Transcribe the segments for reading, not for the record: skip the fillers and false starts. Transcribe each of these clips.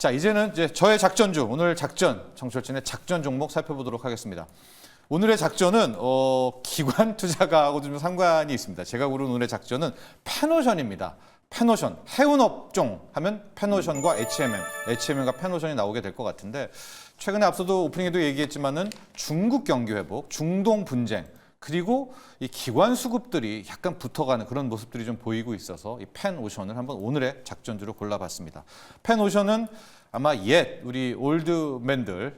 자, 이제는 이제 저의 작전주, 오늘 작전, 정철진의 작전 종목 살펴보도록 하겠습니다. 오늘의 작전은 기관 투자가하고 좀 상관이 있습니다. 제가 고른 오늘의 작전은 페노션입니다. 페노션, 해운 업종 하면 페노션과 HMM과 페노션이 나오게 될 것 같은데, 최근에 앞서도 오프닝에도 얘기했지만은 중국 경기 회복, 중동 분쟁, 그리고 이 기관 수급들이 약간 붙어가는 그런 모습들이 좀 보이고 있어서 이 펜오션을 한번 오늘의 작전주로 골라봤습니다. 펜오션은 아마 우리 올드맨들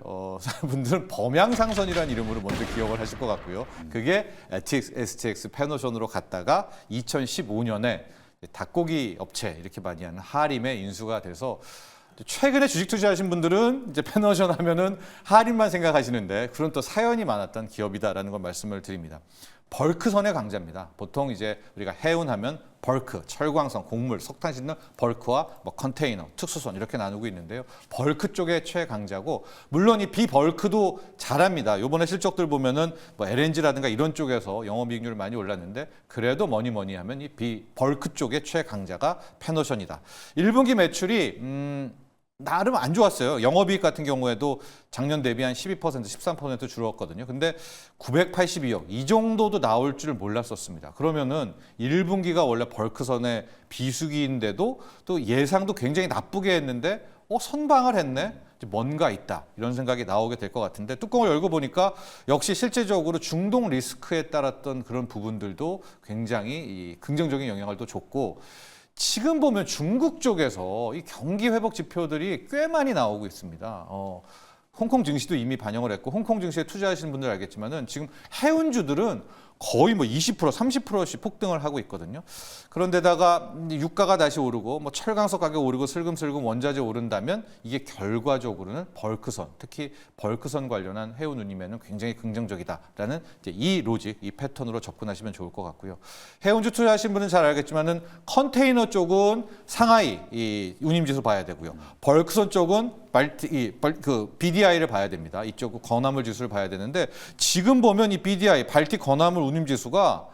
분들은 범양상선이라는 이름으로 먼저 기억을 하실 것 같고요. 그게 STX 펜오션으로 갔다가 2015년에 닭고기 업체 이렇게 많이 하는 하림에 인수가 돼서, 최근에 주식 투자하신 분들은 이제 페노션 하면은 하림만 생각하시는데 그런 또 사연이 많았던 기업이다라는 걸 말씀을 드립니다. 벌크선의 강자입니다. 보통 이제 우리가 해운하면 벌크, 철광선, 곡물, 석탄 싣는 벌크와 뭐 컨테이너, 특수선 이렇게 나누고 있는데요. 벌크 쪽의 최강자고, 물론 이 비벌크도 잘합니다. 요번에 실적들 보면은 뭐 LNG라든가 이런 쪽에서 영업이익률이 많이 올랐는데, 그래도 뭐니 하면 이 비벌크 쪽의 최강자가 페노션이다. 1분기 매출이 나름 안 좋았어요. 영업이익 같은 경우에도 작년 대비 한 12%, 13% 줄었거든요. 근데 982억 이 정도도 나올 줄 몰랐었습니다. 그러면은 1분기가 원래 벌크선의 비수기인데도 또 예상도 굉장히 나쁘게 했는데 선방을 했네? 뭔가 있다. 이런 생각이 나오게 될 것 같은데, 뚜껑을 열고 보니까 역시 실제적으로 중동 리스크에 따랐던 그런 부분들도 굉장히 긍정적인 영향을 또 줬고, 지금 보면 중국 쪽에서 이 경기 회복 지표들이 꽤 많이 나오고 있습니다. 홍콩 증시도 이미 반영을 했고, 홍콩 증시에 투자하시는 분들 알겠지만은 지금 해운주들은 거의 뭐 20%, 30%씩 폭등을 하고 있거든요. 그런데다가 유가가 다시 오르고, 뭐 철강석 가격 오르고 슬금슬금 원자재 오른다면 이게 결과적으로는 벌크선, 특히 벌크선 관련한 해운 운임에는 굉장히 긍정적이다라는 이제 이 로직, 이 패턴으로 접근하시면 좋을 것 같고요. 해운주 투자하신 분은 잘 알겠지만은 컨테이너 쪽은 상하이 이 운임지수 봐야 되고요. 벌크선 쪽은 BDI를 봐야 됩니다. 이쪽 건화물 지수를 봐야 되는데, 지금 보면 이 BDI, 발틱 건화물 운임 지수가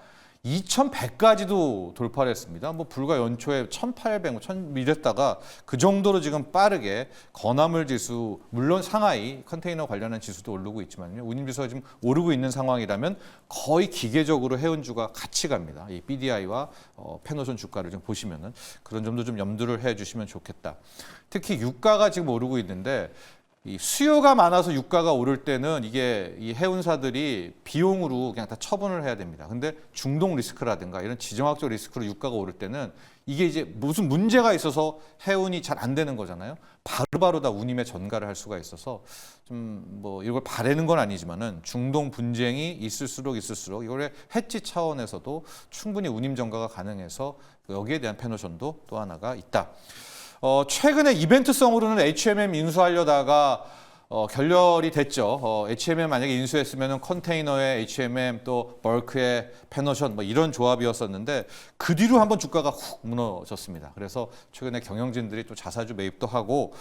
2100까지도 돌파를 했습니다. 뭐 불과 연초에 1800, 1000 이랬다가 그 정도로 지금 빠르게 건화물 지수, 물론 상하이 컨테이너 관련한 지수도 오르고 있지만요. 운임 지수가 지금 오르고 있는 상황이라면 거의 기계적으로 해운주가 같이 갑니다. 이 BDI와 페노션 주가를 좀 보시면은 그런 점도 좀 염두를 해 주시면 좋겠다. 특히 유가가 지금 오르고 있는데, 이 수요가 많아서 유가가 오를 때는 이게 이 해운사들이 비용으로 그냥 다 처분을 해야 됩니다. 근데 중동 리스크라든가 이런 지정학적 리스크로 유가가 오를 때는 이게 이제 무슨 문제가 있어서 해운이 잘 안 되는 거잖아요. 바로바로 다 운임에 전가를 할 수가 있어서 좀 뭐 이걸 바라는 건 아니지만은 중동 분쟁이 있을수록 이걸 해지 차원에서도 충분히 운임 전가가 가능해서 여기에 대한 페노션도 또 하나가 있다. 최근에 이벤트성으로는 HMM 인수하려다가 결렬이 됐죠. HMM 만약에 인수했으면 컨테이너의 HMM 또 벌크의 페노션 뭐 이런 조합이었었는데, 그 뒤로 한번 주가가 훅 무너졌습니다. 그래서 최근에 경영진들이 또 자사주 매입도 하고,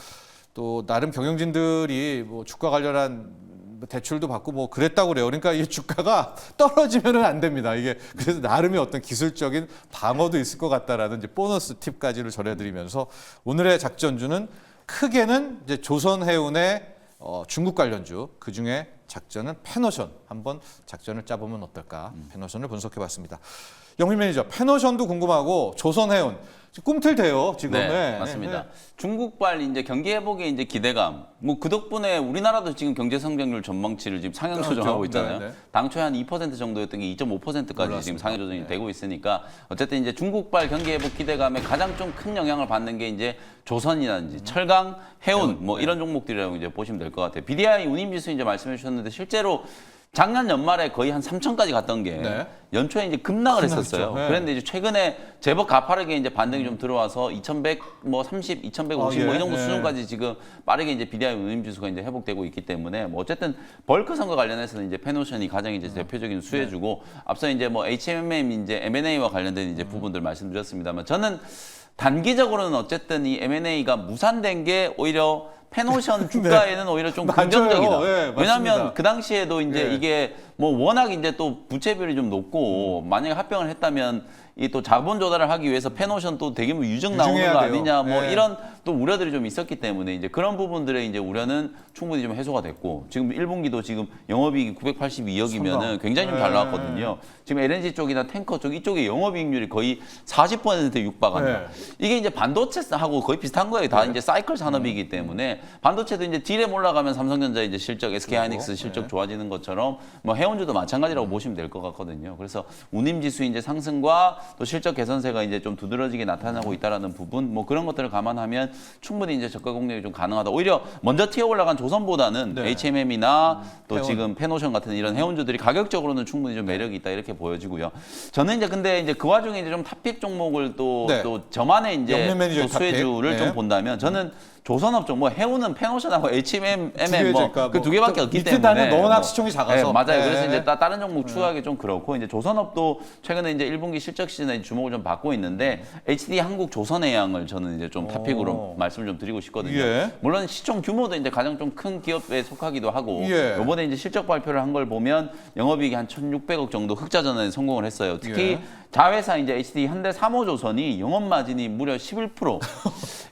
또 나름 경영진들이 뭐 주가 관련한 대출도 받고 뭐 그랬다고 그래요. 그러니까 이 주가가 떨어지면은 안 됩니다. 이게 그래서 나름의 어떤 기술적인 방어도 있을 것 같다라는 이제 보너스 팁까지를 전해드리면서, 오늘의 작전주는 크게는 이제 조선해운의 중국 관련주, 그 중에 작전은 페노션, 한번 작전을 짜보면 어떨까? 페노션을 분석해봤습니다. 영민 매니저, 페노션도 궁금하고 조선해운 꿈틀대요 지금. 네, 맞습니다. 중국발 이제 경기 회복에 이제 기대감, 뭐 그 덕분에 우리나라도 지금 경제 성장률 전망치를 지금 상향 조정하고 있잖아요. 당초에 한 2% 정도였던 게 2.5%까지 지금 상향 조정이 되고 있으니까, 어쨌든 이제 중국발 경기 회복 기대감에 가장 좀 큰 영향을 받는 게 이제 조선이라든지 철강, 해운 뭐 이런 종목들이라고 이제 보시면 될 것 같아요. BDI 운임 지수 이제 말씀해 주셨는데, 실제로 작년 연말에 거의 한 3천까지 갔던 게 연초에 이제 급락을 했었어요. 그런데 이제 최근에 제법 가파르게 이제 반등이 좀 들어와서 2100, 뭐 30, 2150 뭐 이 정도 수준까지 지금 빠르게 이제 BDI 운임 지수가 이제 회복되고 있기 때문에, 뭐 어쨌든 벌크 선거 관련해서는 이제 페노션이 가장 이제 대표적인 수혜주고, 앞서 이제 뭐 HMM 이제 M&A와 관련된 이제 부분들 말씀드렸습니다만, 저는 단기적으로는 어쨌든 이 M&A가 무산된 게 오히려 페노션 주가에는 오히려 좀 긍정적이다. 네, 왜냐하면 그 당시에도 이제 이게 뭐 워낙 이제 또 부채비율이 좀 높고, 만약에 합병을 했다면 이 또 자본 조달을 하기 위해서 패노션 또 대규모 유증 나오는 유증해야 거 돼요. 아니냐 뭐 네. 이런 또 우려들이 좀 있었기 때문에 이제 그런 부분들의 이제 우려는 충분히 좀 해소가 됐고 지금 1분기도 지금 영업이익이 982억이면은 굉장히 좀 잘 나왔거든요. 지금 LNG 쪽이나 탱커 쪽 이쪽의 영업이익률이 거의 40%에 육박한다. 네. 이게 이제 반도체하고 거의 비슷한 거예요. 다 이제 사이클 산업이기 때문에 반도체도 이제 D램 올라가면 삼성전자 이제 실적, SK하이닉스 실적 좋아지는 것처럼 뭐 해운주도 마찬가지라고 보시면 될 것 같거든요. 그래서 운임지수 이제 상승과 또 실적 개선세가 이제 좀 두드러지게 나타나고 있다라는 부분, 뭐 그런 것들을 감안하면 충분히 이제 저가 공략이 좀 가능하다. 오히려 먼저 튀어 올라간 조선보다는 네. HMM이나 또 해운. 지금 페노션 같은 이런 해운주들이 가격적으로는 충분히 좀 매력이 있다 이렇게 보여지고요. 저는 이제 근데 이제 그 와중에 이제 좀 탑픽 종목을 또 네. 저만의 이제 영면 매니저 또 수혜주를 탑픽. 좀 네. 본다면 저는 조선업종 뭐 해운은 페노션하고 HMM, MM 뭐 그 두 개밖에 없기 밑에 때문에 단은 너무나 뭐, 시총이 작아서. 네, 맞아요. 네. 그래서 이제 다른 종목 추가하기 좀 그렇고 이제 조선업도 최근에 이제 1분기 실적 시즌에 주목을 좀 받고 있는데 HD 한국 조선해양을 저는 이제 좀 탑픽으로 말씀을 좀 드리고 싶거든요. 예. 물론 시총 규모도 이제 가장 좀 큰 기업에 속하기도 하고 예. 이번에 이제 실적 발표를 한 걸 보면 영업이익이 한 1,600억 정도 흑자 전환에 성공을 했어요. 특히 예. 자회사 이제 HD 현대 3호조선이 영업 마진이 무려 11%.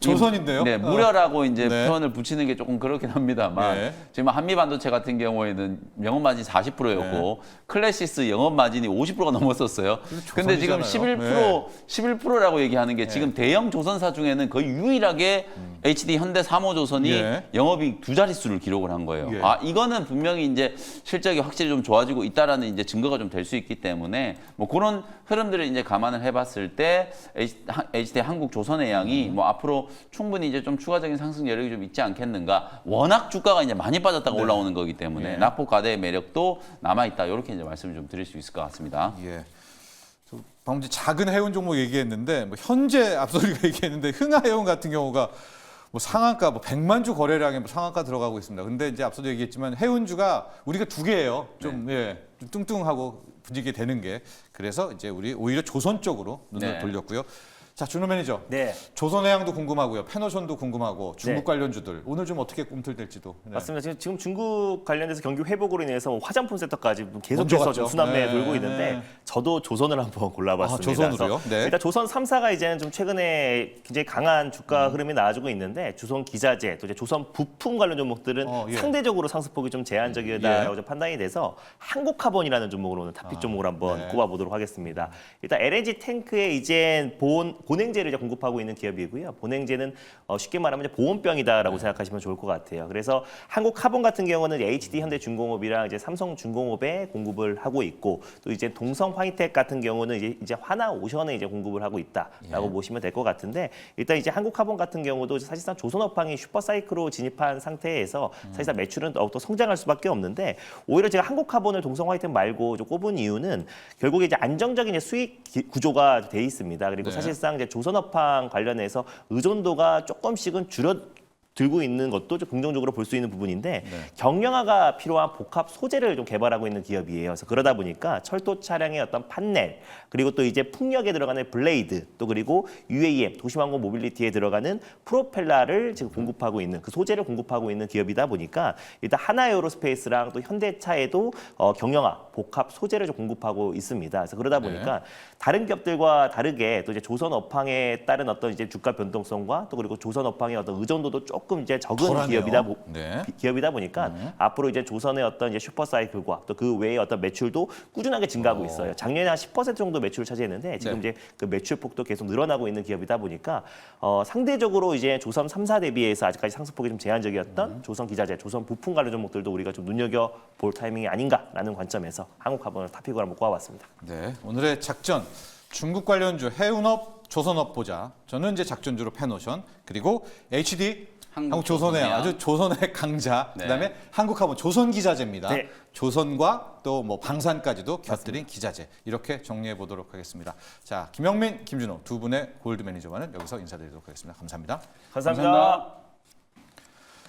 조선인데요? 네, 무려라고 이제 네. 표현을 붙이는 게 조금 그렇긴 합니다만 네. 지금 한미 반도체 같은 경우에는 영업 마진 40%였고 클래시스 영업 마진이 50%가 넘었었어요. 근데 지금 조선이잖아요. 11%라고 얘기하는 게 지금 대형 조선사 중에는 거의 유일하게 HD 현대 3호조선이 예. 영업이익 두 자릿수를 기록을 한 거예요. 예. 아, 이거는 분명히 이제 실적이 확실히 좀 좋아지고 있다라는 이제 증거가 좀 될 수 있기 때문에 뭐 그런 흐름들을 이제 감안을 해봤을 때 HD 한국 조선해양이 뭐 앞으로 충분히 이제 좀 추가적인 상승 여력이 좀 있지 않겠는가. 워낙 주가가 이제 많이 빠졌다가 올라오는 거기 때문에 예. 낙폭 과대의 매력도 남아 있다. 이렇게 이제 말씀을 좀 드릴 수 있을 것 같습니다. 예. 저 방금 이제 작은 해운 종목 얘기했는데 뭐 현재 앞서리가 얘기했는데 흥하해운 같은 경우가 뭐 상한가 뭐 100만 주 거래량에 뭐 상한가 들어가고 있습니다. 근데 이제 앞서도 얘기했지만 해운주가 우리가 두 개예요. 좀 예. 좀 뚱뚱하고 분위기 되는 게. 그래서 이제 우리 오히려 조선 쪽으로 눈을 네. 돌렸고요. 자, 준호 매니저. 네. 조선해양도 궁금하고요. 패너션도 궁금하고 중국 네. 관련주들 오늘 좀 어떻게 꿈틀댈지도. 네. 맞습니다. 지금 중국 관련해서 경기 회복으로 인해서 화장품 섹터까지 먼저 계속해서 갔죠. 좀 순환매에 네. 돌고 있는데 저도 조선을 한번 골라봤습니다. 아, 조선으로요? 그래서 네. 일단 조선 3사가 이제는 좀 최근에 굉장히 강한 주가 흐름이 나와주고 있는데 조선 기자재 또 이제 조선 부품 관련 종목들은 예. 상대적으로 상승폭이 좀 제한적이다라고 좀 판단이 돼서 한국카본이라는 종목으로 오늘 탑픽 종목을 한번 네. 꼽아보도록 하겠습니다. 일단 LNG 탱크에 이제 본행제를 이제 공급하고 있는 기업이고요. 본행제는 쉽게 말하면 이제 보온병이다라고 생각하시면 좋을 것 같아요. 그래서 한국카본 같은 경우는 HD 현대중공업이랑 이제 삼성중공업에 공급을 하고 있고 또 이제 동성화이텍 같은 경우는 이제 하나오션에 이제 공급을 하고 있다라고 보시면 될 것 같은데 일단 이제 한국카본 같은 경우도 사실상 조선업황이 슈퍼사이클로 진입한 상태에서 사실상 매출은 더욱더 성장할 수밖에 없는데 오히려 제가 한국카본을 동성화이텍 말고 좀 꼽은 이유는 결국에 이제 안정적인 이제 수익 구조가 돼 있습니다. 그리고 네. 사실상 이제 조선업황 관련해서 의존도가 조금씩은 들고 있는 것도 좀 긍정적으로 볼 수 있는 부분인데 경량화가 필요한 복합 소재를 좀 개발하고 있는 기업이에요. 그래서 그러다 보니까 철도 차량의 어떤 판넬 그리고 또 이제 풍력에 들어가는 블레이드 또 그리고 UAM 도시왕공 모빌리티에 들어가는 프로펠러를 지금 공급하고 있는 그 소재를 공급하고 있는 기업이다 보니까 일단 하나에어로스페이스랑 또 현대차에도 경량화 복합 소재를 좀 공급하고 있습니다. 그래서 그러다 보니까 다른 기업들과 다르게 또 이제 조선 업황에 따른 어떤 이제 주가 변동성과 또 그리고 조선 업황의 어떤 의존도도 조금 이제 적은 덜하네요. 기업이다 보니까 앞으로 이제 조선의 어떤 이제 슈퍼 사이클과 또 그 외의 어떤 매출도 꾸준하게 증가하고 있어요. 작년에 한 10% 정도 매출을 차지했는데 지금 이제 그 매출폭도 계속 늘어나고 있는 기업이다 보니까 상대적으로 이제 조선 3사 대비해서 아직까지 상승폭이 좀 제한적이었던 조선 기자재, 조선 부품 관련 종목들도 우리가 좀 눈여겨 볼 타이밍이 아닌가라는 관점에서 한국카본을 탑픽으로 한번 꼽아봤습니다. 네, 오늘의 작전 중국 관련주 해운업, 조선업 보자. 저는 이제 작전주로 패노션 그리고 HD 한국조선해양 아주 조선의 강자. 네. 그다음에 한국카본 조선기자재입니다. 네. 조선과 또 뭐 방산까지도 곁들인 기자재 이렇게 정리해 보도록 하겠습니다. 자, 김영민, 김준호 두 분의 골드 매니저와는 여기서 인사드리도록 하겠습니다. 감사합니다. 감사합니다.